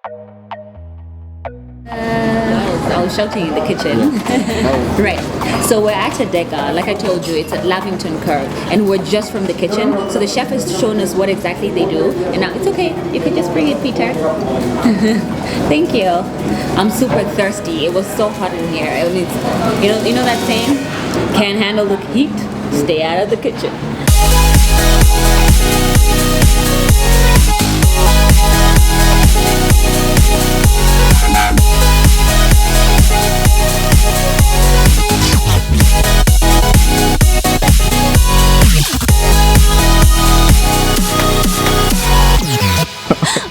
I was shouting in the kitchen. Right. So we're at Adega. Like I told you, it's at Lavington, Clare, and we're just from the kitchen. So the chef has shown us what exactly they do. And now it's okay. You can just bring it, Peter. Thank you. I'm super thirsty. It was so hot in here. I mean, you know that saying? Can't handle the heat? Stay out of the kitchen.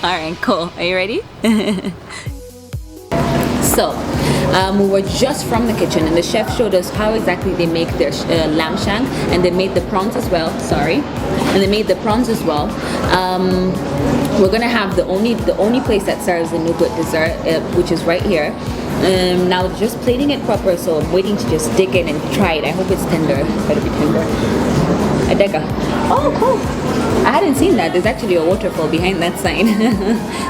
Alright, cool. Are you ready? So, we were just from the kitchen and the chef showed us how exactly they make their lamb shank, and they made the prawns as well, and they made the prawns as well. We're gonna have the only place that serves the nougat dessert, which is right here. Now just plating it proper, so I'm waiting to just dig in and try it. I hope it's tender. Better be tender. Adega. Oh, cool. I hadn't seen that. There's actually a waterfall behind that sign.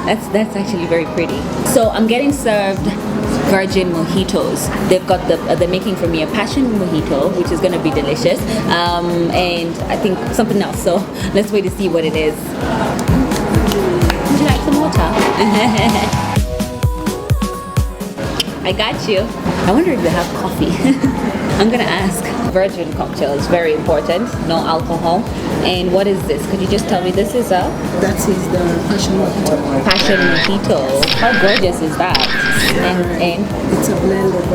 that's actually very pretty. So I'm getting served virgin mojitos. They've got they're making for me a passion mojito, which is gonna be delicious, and I think something else. So let's wait to see what it is. Would you like some water? I got you. I wonder if they have coffee. I'm gonna ask. Virgin cocktail is very important. No alcohol. And what is this? Could you just tell me? This is a... That is the passion mojito. Passion mojito. How gorgeous is that? And it's a blend of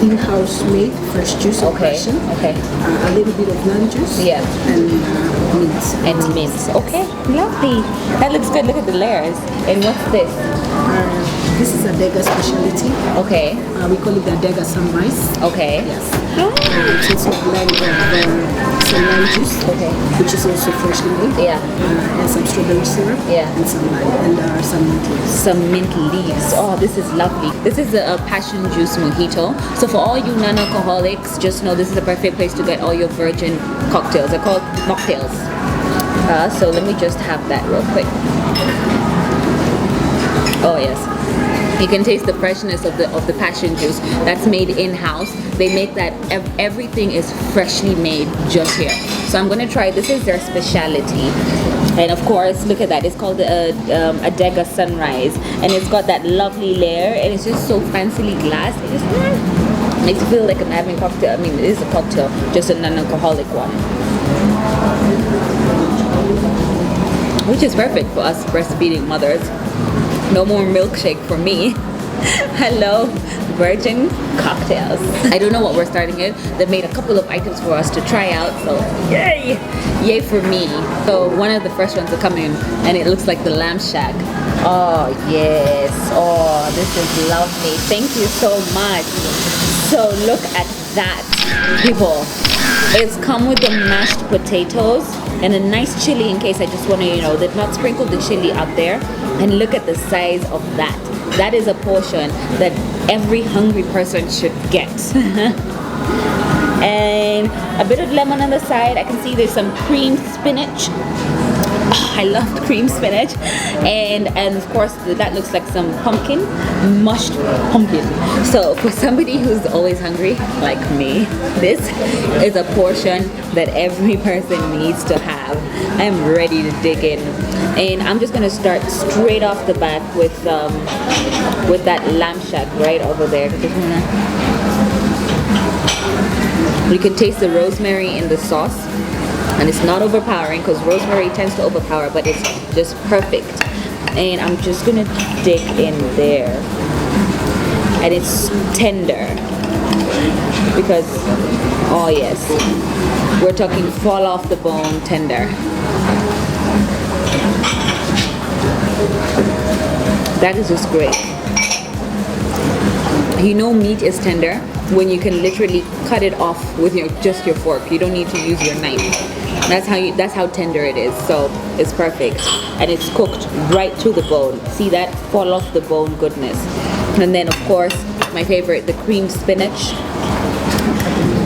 in-house made fresh juice of passion. Okay. A little bit of lime juice. Yeah. And mint. And mint. Okay. Lovely. That looks good. Look at the layers. And what's this? This is Adega specialty. Okay. We call it the Adega sunrise. Okay. Yes. It's also a blend of some lime juice, which is also freshly made. Yeah. And some strawberry syrup. Yeah. And some lime. And some mint leaves. Some mint leaves. Oh, this is lovely. This is a passion juice mojito. So for all you non-alcoholics, just know this is a perfect place to get all your virgin cocktails. They're called mocktails. So let me just have that real quick. Oh yes. You can taste the freshness of the passion juice that's made in-house. They make that, everything is freshly made just here. So I'm gonna try, this is their specialty. And of course, look at that, it's called the Adega Sunrise. And it's got that lovely layer, and it's just so fancily glassed. It just makes you feel like I'm having a cocktail. I mean, it is a cocktail, just a non-alcoholic one. Which is perfect for us breastfeeding mothers. No more milkshake for me. Hello, virgin cocktails. I don't know what we're starting with. They've made a couple of items for us to try out, so yay! Yay for me. So one of the first ones are coming, and it looks like the Lamb Shank. Oh yes, oh this is lovely. Thank you so much. So look at that, people. It's come with the mashed potatoes and a nice chili in case I just want to, they've not sprinkled the chili up there. And look at the size of that. That is a portion that every hungry person should get. And a bit of lemon on the side. I can see there's some creamed spinach. Oh, I love cream spinach. And of course that looks like some pumpkin, mushed pumpkin. So for somebody who's always hungry like me, this is a portion that every person needs to have. I'm ready to dig in. And I'm just gonna start straight off the bat with that lamb shank right over there. You can taste the rosemary in the sauce, and it's not overpowering because rosemary tends to overpower, but it's just perfect. And I'm just gonna dig in there, and it's tender because, oh yes, we're talking fall off the bone tender. That is just great. Meat is tender when you can literally cut it off with just your fork. You don't need to use your knife. That's how tender it is. So it's perfect, and it's cooked right to the bone. See that fall off the bone goodness. And then of course my favorite, the creamed spinach.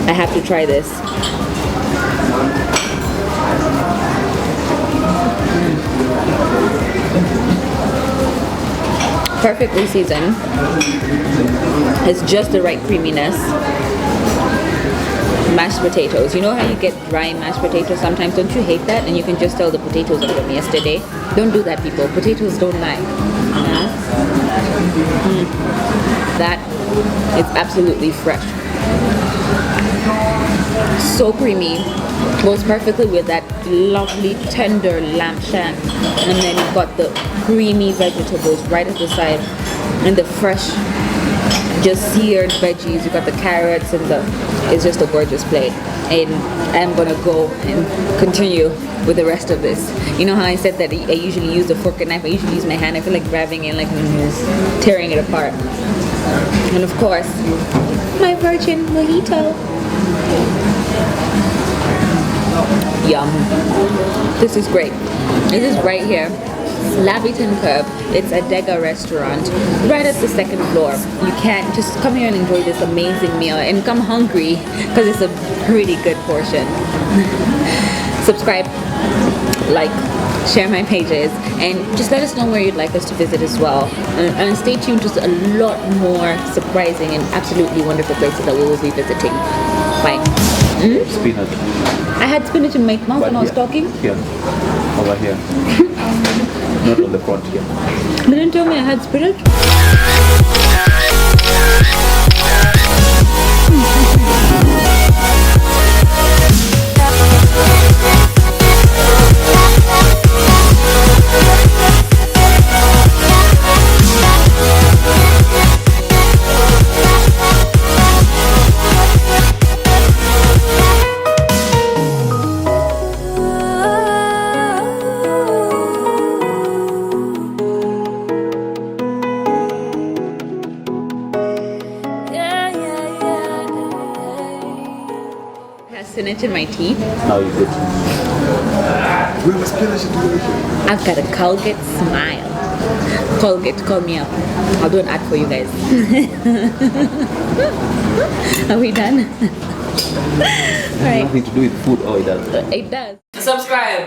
I have to try this. perfectly seasoned. It's just the right creaminess. Mashed potatoes. You know how you get dry mashed potatoes sometimes? Don't you hate that? And you can just tell the potatoes are from yesterday. Don't do that, people. Potatoes don't lie. That is absolutely fresh. So creamy. Goes perfectly with that lovely tender lamb shank. And then you've got the creamy vegetables right at the side. And the fresh, just seared veggies. You got the carrots and it's just a gorgeous plate. And I'm gonna go and continue with the rest of this. You know how I said that I usually use a fork and knife? I usually use my hand. I feel like grabbing it, like tearing it apart. And of course, my virgin mojito. Yum. This is great. This is right here. Lavington Curb. It's a Adega restaurant right at the second floor. You can just come here and enjoy this amazing meal and come hungry because it's a pretty good portion. Subscribe, like, share my pages, and just let us know where you'd like us to visit as well. And stay tuned to a lot more surprising and absolutely wonderful places that we will be visiting. Bye. Spinach. I had spinach in my mouth when I was talking. Here. Over here. Not on the front here. They didn't tell me I had spinach. Spinach in my teeth. Now you good. I've got a Colgate smile. Colgate, call me up. I'll do an ad for you guys. Are we done? All right. Nothing to do with food. Oh, it does. It does. Subscribe.